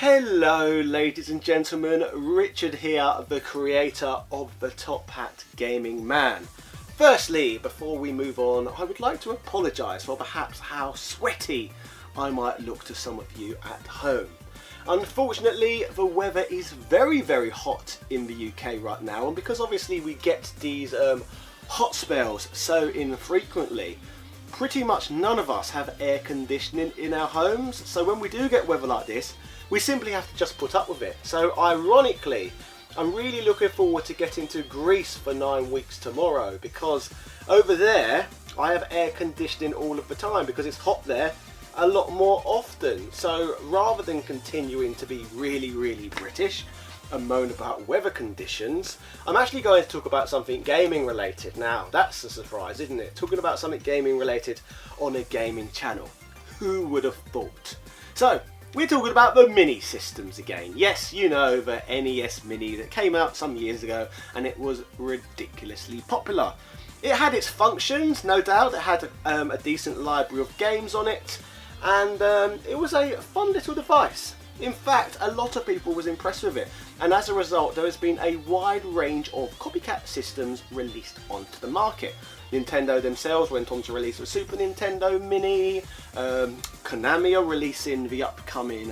Hello ladies and gentlemen, Richard here, the creator of the Top Hat Gaming Man. Firstly, before we move on, I would like to apologise for perhaps how sweaty I might look to some of you at home. Unfortunately, the weather is very hot in the UK right now, and because obviously we get these hot spells so infrequently, pretty much none of us have air conditioning in our homes, so when we do get weather like this, we simply have to just put up with it. So ironically, I'm really looking forward to getting to Greece for 9 weeks tomorrow, because over there I have air conditioning all of the time because it's hot there a lot more often. So rather than continuing to be really British and moan about weather conditions, I'm actually going to talk about something gaming related. Now that's a surprise, isn't it? Talking about something gaming related on a gaming channel. Who would have thought? So we're talking about the mini systems again. Yes, you know, the NES Mini that came out some years ago and it was ridiculously popular. It had its functions, no doubt. It had a decent library of games on it, and it was a fun little device. In fact, a lot of people was impressed with it, and as a result there has been a wide range of copycat systems released onto the market. Nintendo themselves went on to release a Super Nintendo Mini, Konami are releasing the upcoming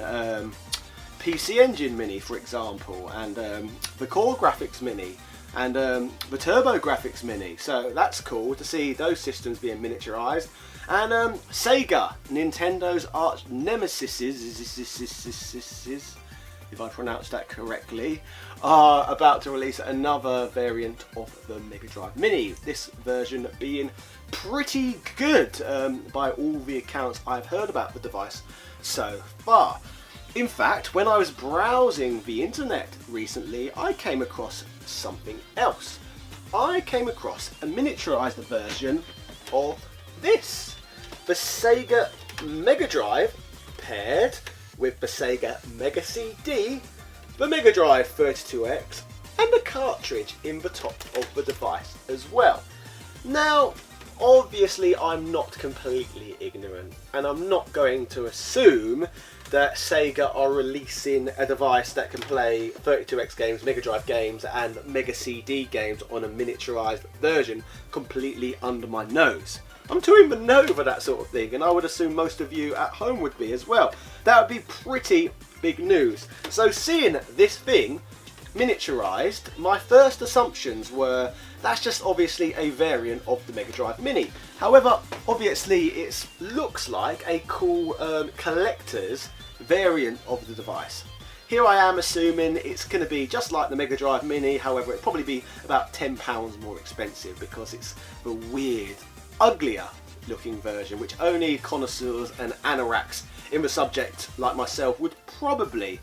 PC Engine Mini, for example, and the Core Graphics Mini, and the Turbo Graphics Mini. So that's cool to see those systems being miniaturized. And Sega, Nintendo's arch nemesis, if I pronounced that correctly, are about to release another variant of the Megadrive Mini. This version being pretty good by all the accounts I've heard about the device so far. In fact, when I was browsing the internet recently, I came across something else. I came across a miniaturized version of this. The Sega Mega Drive paired with the Sega Mega CD, the Mega Drive 32X, and a cartridge in the top of the device as well. Now, obviously I'm not completely ignorant, and I'm not going to assume that Sega are releasing a device that can play 32X games, Mega Drive games, and Mega CD games on a miniaturized version completely under my nose. I'm too in the know for that sort of thing, and I would assume most of you at home would be as well. That would be pretty big news. So seeing this thing miniaturized, my first assumptions were that's just obviously a variant of the Mega Drive Mini. However, obviously it looks like a cool collector's variant of the device. Here I am assuming it's going to be just like the Mega Drive Mini, however it'll probably be about £10 more expensive because it's the weird, uglier looking version, which only connoisseurs and anoraks in the subject like myself would probably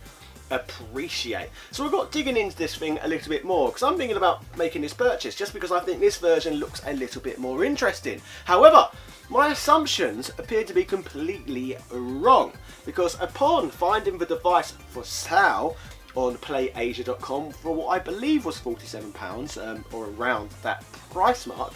appreciate. So I got digging into this thing a little bit more because I'm thinking about making this purchase just because I think this version looks a little bit more interesting. However, my assumptions appear to be completely wrong, because upon finding the device for sale on playasia.com for what I believe was £47 or around that price mark,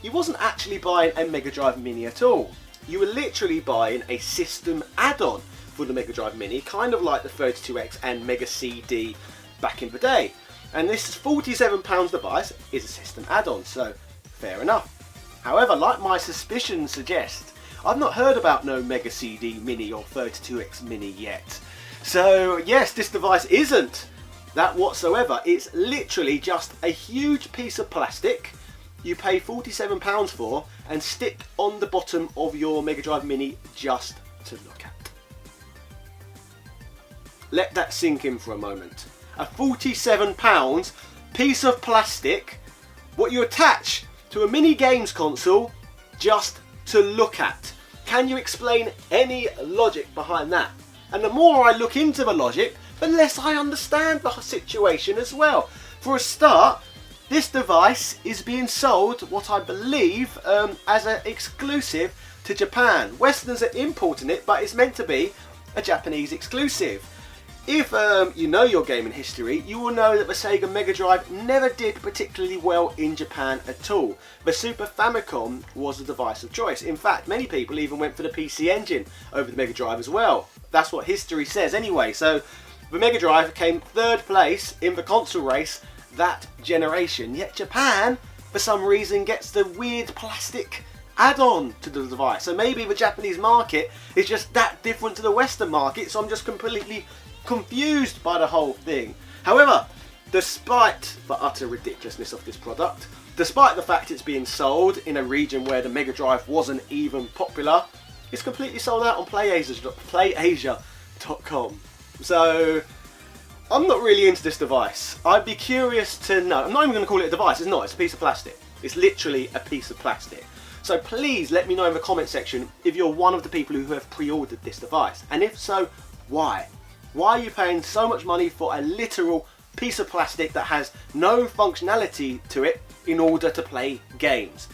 you wasn't actually buying a Mega Drive Mini at all. You were literally buying a system add-on for the Mega Drive Mini, kind of like the 32X and Mega CD back in the day. And this £47 device is a system add-on, so fair enough. However, like my suspicions suggest, I've not heard about no Mega CD Mini or 32X Mini yet. So yes, this device isn't that whatsoever. It's literally just a huge piece of plastic you pay £47 for and stick on the bottom of your Mega Drive Mini just to look at. Let that sink in for a moment. A £47 piece of plastic, what you attach to a mini games console just to look at. Can you explain any logic behind that? And the more I look into the logic, the less I understand the situation as well. For a start, this device is being sold, what I believe, as an exclusive to Japan. Westerners are importing it, but it's meant to be a Japanese exclusive. If you know your gaming history, you will know that the Sega Mega Drive never did particularly well in Japan at all. The Super Famicom was the device of choice. In fact, many people even went for the PC Engine over the Mega Drive as well. That's what history says anyway. So the Mega Drive came third place in the console race that generation. Yet Japan, for some reason, gets the weird plastic add-on to the device. So maybe the Japanese market is just that different to the Western market, so I'm just completely confused by the whole thing. However, despite the utter ridiculousness of this product, despite the fact it's being sold in a region where the Mega Drive wasn't even popular, it's completely sold out on PlayAsia.com. So I'm not really into this device. I'd be curious to know. I'm not even going to call it a device. It's not. It's a piece of plastic. It's literally a piece of plastic. So please let me know in the comment section if you're one of the people who have pre-ordered this device. And if so, why? Why are you paying so much money for a literal piece of plastic that has no functionality to it in order to play games?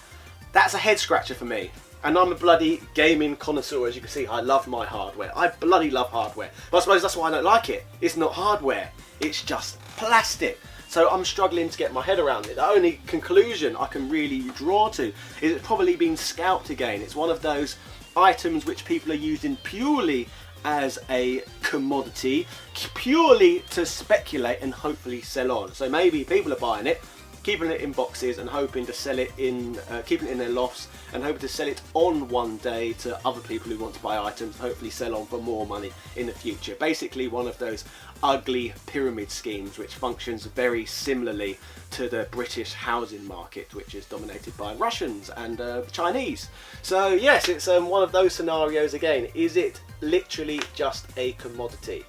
That's a head scratcher for me. And I'm a bloody gaming connoisseur, as you can see. I love my hardware. I bloody love hardware. But I suppose that's why I don't like it. It's not hardware. It's just plastic. So I'm struggling to get my head around it. The only conclusion I can really draw to is it's probably been scalped again. It's one of those items which people are using purely as a commodity, purely to speculate and hopefully sell on. So maybe people are buying it, keeping it in boxes and hoping to sell it in, keeping it in their lofts and hoping to sell it on one day to other people who want to buy items, hopefully sell on for more money in the future. Basically one of those ugly pyramid schemes which functions very similarly to the British housing market, which is dominated by Russians and the Chinese. So yes, it's one of those scenarios again. Is it literally just a commodity?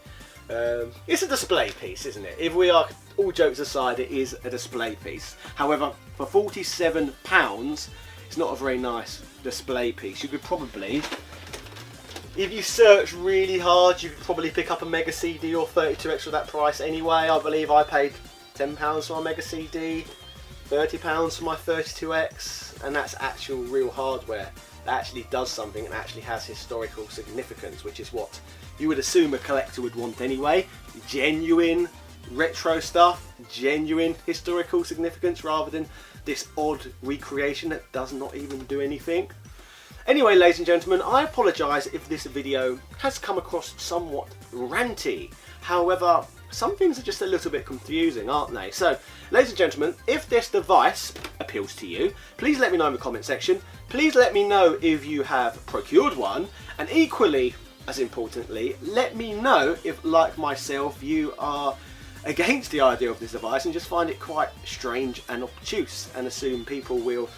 It's a display piece, isn't it? If we are, all jokes aside, it is a display piece. However, for £47, it's not a very nice display piece. You could probably, if you search really hard, you could probably pick up a Mega CD or 32X for that price anyway. I believe I paid £10 for my Mega CD, £30 for my 32X, and that's actual real hardware that actually does something and actually has historical significance, which is what you would assume a collector would want anyway. Genuine retro stuff, genuine historical significance, rather than this odd recreation that does not even do anything. Anyway, ladies and gentlemen, I apologise if this video has come across somewhat ranty. However, some things are just a little bit confusing, aren't they? So, ladies and gentlemen, if this device appeals to you, please let me know in the comment section. Please let me know if you have procured one, and equally as importantly, let me know if, like myself, you are against the idea of this device and just find it quite strange and obtuse and assume people will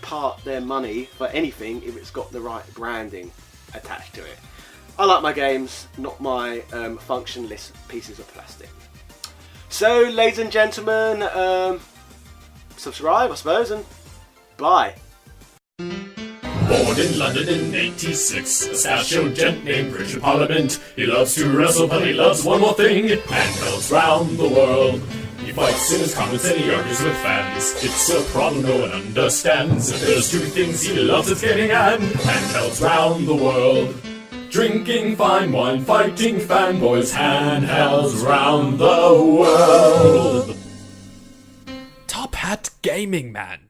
part their money for anything if it's got the right branding attached to it. I like my games, not my functionless pieces of plastic. So, ladies and gentlemen, subscribe, I suppose, and bye. Born in London in '86, a stachio gent named Richard Parliament. He loves to wrestle, but he loves one more thing: handhelds round the world. He fights in his comments and he argues with fans. It's a problem no one understands. If there's two things he loves, it's getting at handhelds round the world. Drinking fine wine, fighting fanboys, handhelds round the world. Top Hat Gaming Man.